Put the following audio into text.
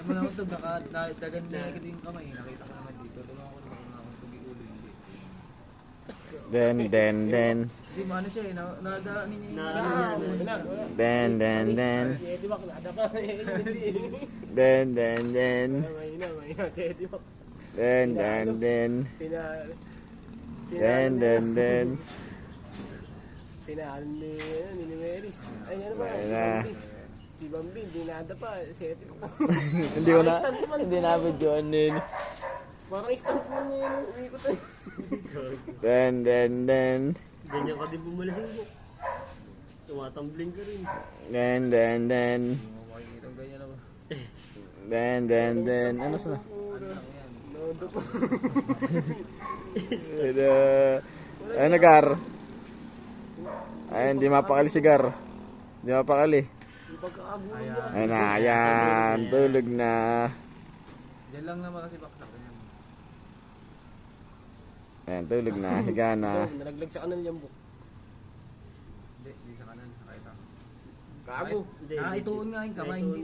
Mula ko ito, nakadagan na yung kamay. Nakita ko naman dito. Tulungan ko naman ako tugi ulo. Hindi. Den. Hindi mo ano siya eh. Nadaanin niya Den. Di ba, nada pa. Den. Mahina. Di ba? Den. Tinahan ni Meris. Ay, ano ba? Mahina. Si Bambi, hindi nada pa. Hindi ko na, hindi na videoan din. Parang stunt mo na yun. Umikot tayo. Den. Ganyan ka din bumalasing mo. Tumatambling ka rin. Den. makikita ganyan naman. Den. Ano sa? Nodo po. Ay, nagar. Ay, hindi mapakali si Gar. Hindi mapakali. Yung pagkakagulo niya. Ay na, yan. Tulog na. Diyan lang naman kasi baksak yan. Ayan, tulog na. Higa na. Nalaglag sa kanan yung book. Hindi sa kanan. Nakita. Gago. Ituon nga yung kamay. Hindi